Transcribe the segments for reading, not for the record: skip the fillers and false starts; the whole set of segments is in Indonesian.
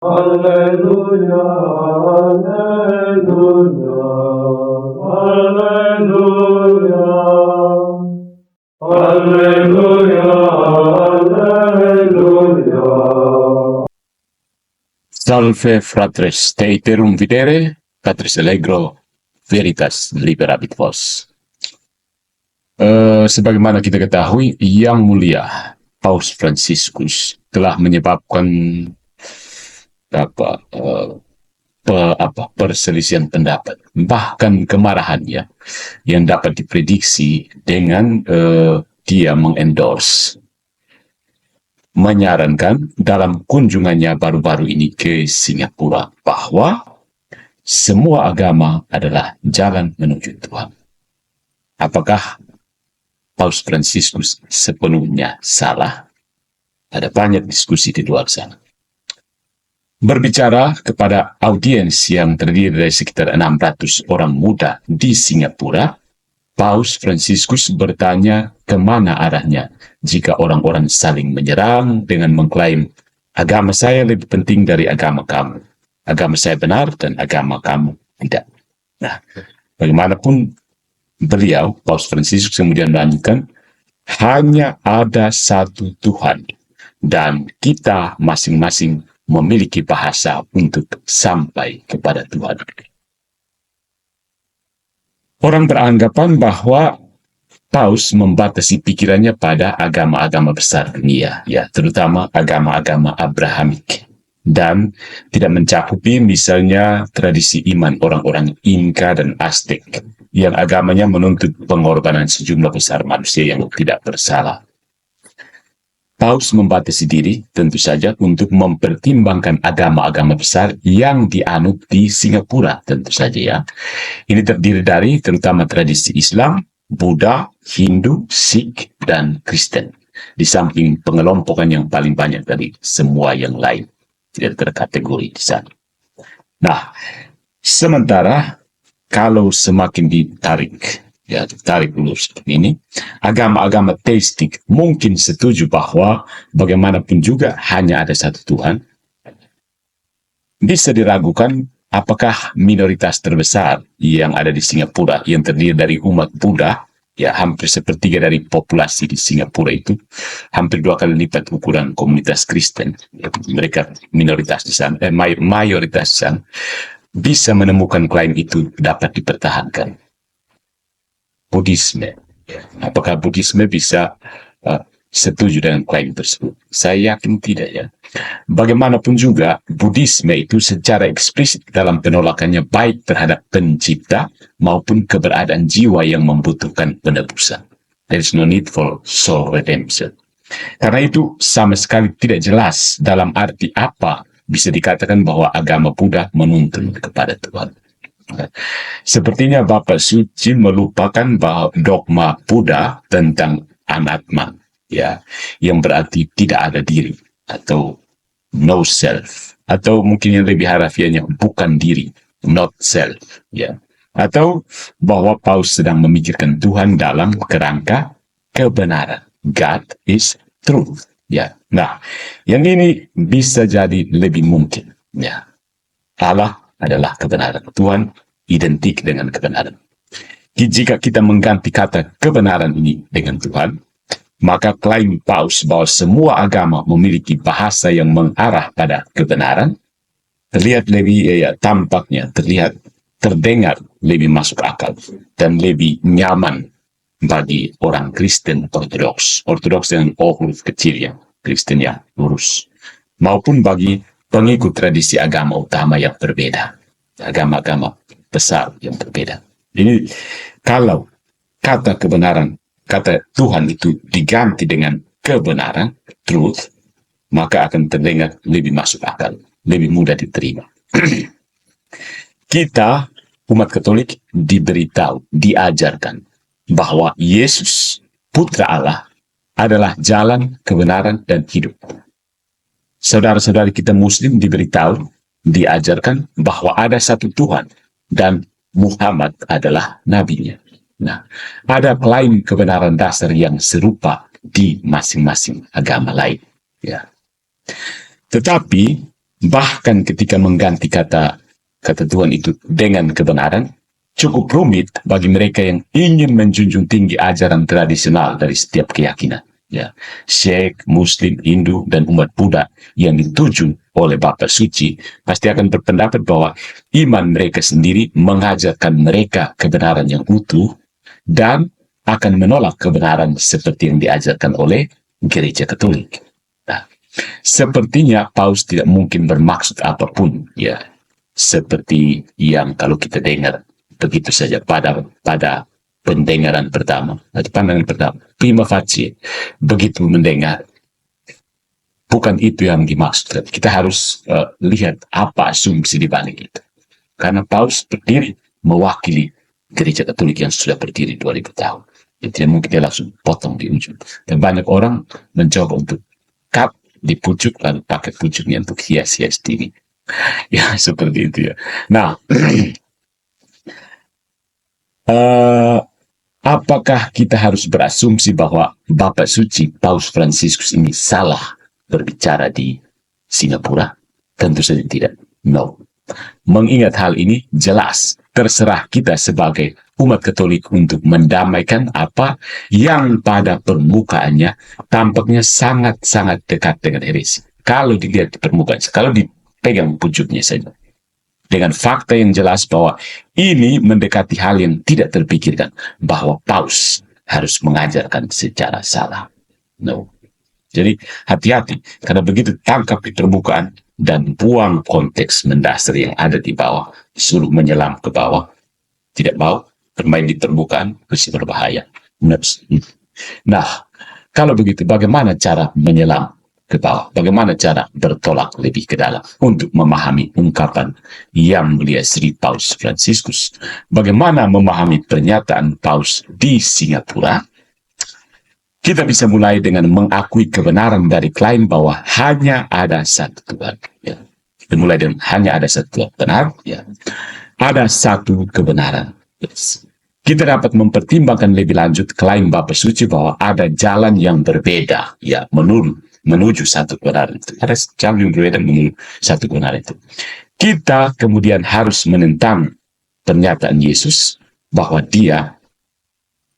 Haleluya, haleluya, haleluya, haleluya, haleluya. Salve fratres, te iterum videre, Patris allegro, veritas liberabit vos. Sebagaimana kita ketahui, Yang Mulia Paus Fransiskus telah menyebabkan perselisihan pendapat, bahkan kemarahannya yang dapat diprediksi dengan dia mengendorse, menyarankan dalam kunjungannya baru-baru ini ke Singapura bahwa semua agama adalah jalan menuju Tuhan. Apakah Paus Fransiskus sepenuhnya salah? Ada banyak diskusi di luar sana. Berbicara kepada audiens yang terdiri dari sekitar 600 orang muda di Singapura, Paus Fransiskus bertanya kemana arahnya jika orang-orang saling menyerang dengan mengklaim agama saya lebih penting dari agama kamu. Agama saya benar dan agama kamu tidak. Nah, bagaimanapun beliau, Paus Fransiskus kemudian melanjutkan, hanya ada satu Tuhan dan kita masing-masing memiliki bahasa untuk sampai kepada Tuhan. Orang beranggapan bahwa Paus membatasi pikirannya pada agama-agama besar dunia, ya, terutama agama-agama Abrahamik, dan tidak mencakupi misalnya tradisi iman orang-orang Inka dan Aztec, yang agamanya menuntut pengorbanan sejumlah besar manusia yang tidak bersalah. Paus membatasi diri tentu saja untuk mempertimbangkan agama-agama besar yang dianut di Singapura tentu saja, ya. Ini terdiri dari terutama tradisi Islam, Buddha, Hindu, Sikh, dan Kristen. Di samping pengelompokan yang paling banyak dari semua yang lain. Tidak terkategori di sana. Nah, sementara kalau semakin ditarik ulur seperti ini, agama-agama teistik mungkin setuju bahwa bagaimanapun juga hanya ada satu Tuhan. Bisa diragukan apakah minoritas terbesar yang ada di Singapura yang terdiri dari umat Buddha, ya hampir sepertiga dari populasi di Singapura itu, hampir 2 kali lipat ukuran komunitas Kristen, mereka minoritas di sana, mayoritas di sana, bisa menemukan klaim itu dapat dipertahankan. Buddhisme, apakah Buddhisme bisa setuju dengan klaim tersebut? Saya yakin tidak, ya. Bagaimanapun juga, Buddhisme itu secara eksplisit dalam penolakannya baik terhadap pencipta maupun keberadaan jiwa yang membutuhkan penebusan. There is no need for soul redemption. Karena itu sama sekali tidak jelas dalam arti apa bisa dikatakan bahwa agama Buddha menuntun kepada Tuhan. Sepertinya Bapak Suci melupakan bahwa dogma Buddha tentang anatma, ya, yang berarti tidak ada diri atau no self, atau mungkin yang lebih harafiahnya bukan diri, not self, ya, atau bahwa Paus sedang memikirkan Tuhan dalam kerangka kebenaran. God is truth, ya. Nah, yang ini bisa jadi lebih mungkin, ya. Allah adalah kebenaran. Tuhan identik dengan kebenaran. Jika kita mengganti kata kebenaran ini dengan Tuhan, maka klaim Paus bahwa semua agama memiliki bahasa yang mengarah pada kebenaran terlihat lebih, terdengar lebih masuk akal dan lebih nyaman bagi orang Kristen Ortodoks dengan O huruf kecil, ya, Kristen yang lurus, maupun bagi pengikut tradisi agama utama yang berbeda, agama-agama besar yang berbeda. Ini kalau kata kebenaran, kata Tuhan itu diganti dengan kebenaran, truth, maka akan terdengar lebih masuk akal, lebih mudah diterima. Kita, umat Katolik, diberitahu, diajarkan bahwa Yesus, Putra Allah, adalah jalan, kebenaran, dan hidup. Saudara-saudari kita Muslim diberitahu, diajarkan bahwa ada satu Tuhan dan Muhammad adalah nabinya. Nah, ada klaim kebenaran dasar yang serupa di masing-masing agama lain, ya. Tetapi Bahkan ketika mengganti kata Tuhan itu dengan kebenaran, cukup rumit bagi mereka yang ingin menjunjung tinggi ajaran tradisional dari setiap keyakinan. Ya, Syekh, Muslim, Hindu, dan umat Buddha yang dituju oleh Bapa Suci pasti akan berpendapat bahwa iman mereka sendiri mengajarkan mereka kebenaran yang utuh dan akan menolak kebenaran seperti yang diajarkan oleh Gereja Katolik. Nah, sepertinya Paus tidak mungkin bermaksud apapun, ya, seperti yang kalau kita dengar begitu saja pada pendengaran pertama, atau pandangan pertama, prima facie, begitu mendengar, bukan itu yang dimaksud. Kita harus lihat apa asumsi di balik itu. Karena Paus berdiri mewakili Gereja Katolik yang sudah berdiri 2000 tahun. Jadi tidak mungkin dia langsung potong di ujung. Dan banyak orang mencoba untuk cut di pucuk, lalu pakai pucuknya untuk hias-hias diri. Ya, seperti itu ya. Nah, apakah kita harus berasumsi bahwa Bapak Suci Paus Fransiskus ini salah berbicara di Singapura? Tentu saja tidak. No. Mengingat hal ini, jelas terserah kita sebagai umat Katolik untuk mendamaikan apa yang pada permukaannya tampaknya sangat-sangat dekat dengan heresi. Kalau dilihat di permukaan, kalau dipegang pucuknya saja. Dengan fakta yang jelas bahwa ini mendekati hal yang tidak terpikirkan, bahwa Paus harus mengajarkan secara salah. No. Jadi hati-hati, karena begitu tangkap di permukaan dan buang konteks mendasar yang ada di bawah, disuruh menyelam ke bawah, tidak mau bermain di permukaan, pasti berbahaya. Nah, kalau begitu bagaimana cara menyelam ke bawah? Bagaimana cara bertolak lebih ke dalam untuk memahami ungkapan yang mulia Sri Paus Fransiskus? Bagaimana memahami pernyataan Paus di Singapura? Kita bisa mulai dengan mengakui kebenaran dari klaim bahwa hanya ada satu Tuhan. Ya. Kita mulai dengan hanya ada satu Tuhan. Benar? Ya. Ada satu kebenaran. Yes. Kita dapat mempertimbangkan lebih lanjut klaim Bapa Suci bahwa ada jalan yang berbeda, ya, menuju satu kebenaran itu. Ada jalan yang berbeda menuju satu kebenaran itu. Kita kemudian harus menentang pernyataan Yesus bahwa dia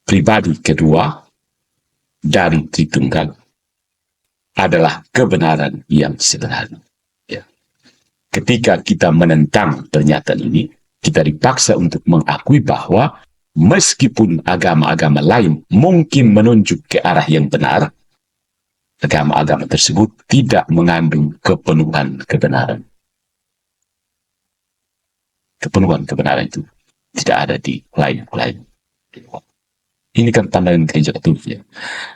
pribadi kedua dari Tritunggal adalah kebenaran yang sebenarnya. Ya. Ketika kita menentang pernyataan ini, kita dipaksa untuk mengakui bahwa meskipun agama-agama lain mungkin menunjuk ke arah yang benar, agama-agama tersebut tidak mengandung kepenuhan kebenaran. Kepenuhan kebenaran itu tidak ada di lain-lain. Ini kan pandangan Gereja Katolik. Ya.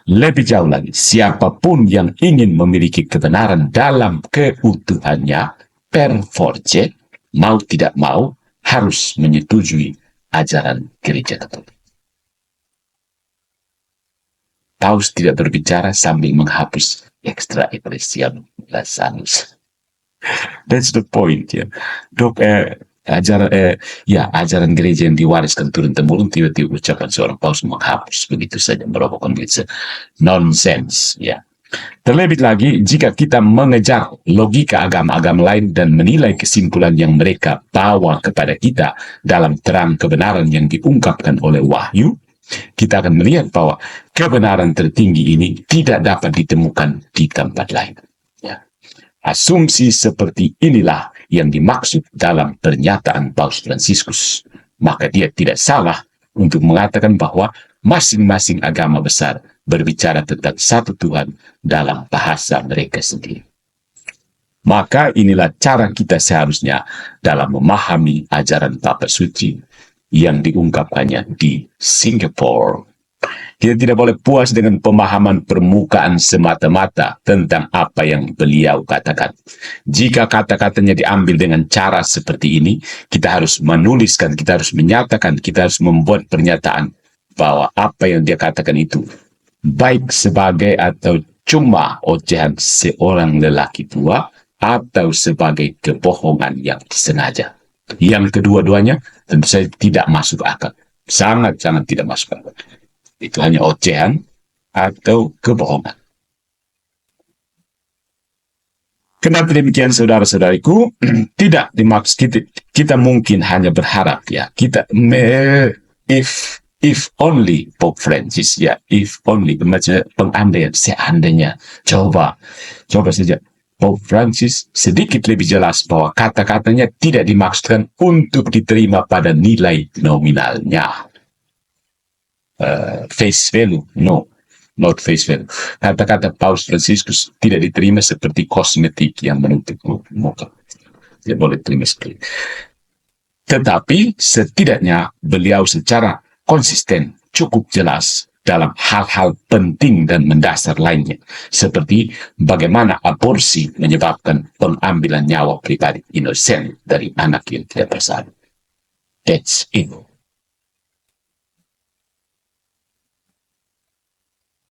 Lebih jauh lagi, siapapun yang ingin memiliki kebenaran dalam keutuhannya, per force, mau tidak mau, harus menyetujui ajaran Gereja Katolik. Paus tidak berbicara sambil menghapus extra ecclesiam sanus. That's the point, ya. Dok, ajaran gereja yang diwariskan turun-temurun, tiba-tiba ucapan seorang paus menghapus begitu saja, merupakan begitu nonsense, ya. Terlebih lagi, jika kita mengejar logika agama-agama lain dan menilai kesimpulan yang mereka bawa kepada kita dalam terang kebenaran yang diungkapkan oleh wahyu, kita akan melihat bahwa kebenaran tertinggi ini tidak dapat ditemukan di tempat lain. Ya. Asumsi seperti inilah yang dimaksud dalam pernyataan Paus Fransiskus. Maka dia tidak salah untuk mengatakan bahwa masing-masing agama besar berbicara tentang satu Tuhan dalam bahasa mereka sendiri. Maka inilah cara kita seharusnya dalam memahami ajaran Bapa Suci yang diungkapkannya di Singapura. Kita tidak boleh puas dengan pemahaman permukaan semata-mata tentang apa yang beliau katakan. Jika kata-katanya diambil dengan cara seperti ini, kita harus menuliskan, kita harus menyatakan, kita harus membuat pernyataan bahwa apa yang dia katakan itu baik sebagai atau cuma ocehan seorang lelaki tua atau sebagai kebohongan yang disengaja. Yang kedua-duanya tentu saja tidak masuk akal. Sangat-sangat tidak masuk akal. Itu hanya ocehan atau kebohongan. Kenapa demikian, saudara-saudariku? Tidak dimaksud kita mungkin hanya berharap ya. If only Pope Francis ya, if only macam pengandaian, seandainya coba saja Pope Francis sedikit lebih jelas bahwa kata-katanya tidak dimaksudkan untuk diterima pada nilai nominalnya. Face value, no, not face value. Kata-kata Paus Franciscus tidak diterima seperti kosmetik yang menutup muka. Tidak boleh terima sekali. Tetapi setidaknya beliau secara konsisten cukup jelas dalam hal-hal penting dan mendasar lainnya, seperti bagaimana aborsi menyebabkan pengambilan nyawa pribadi inosen dari anak yang tidak bersalah. That's it.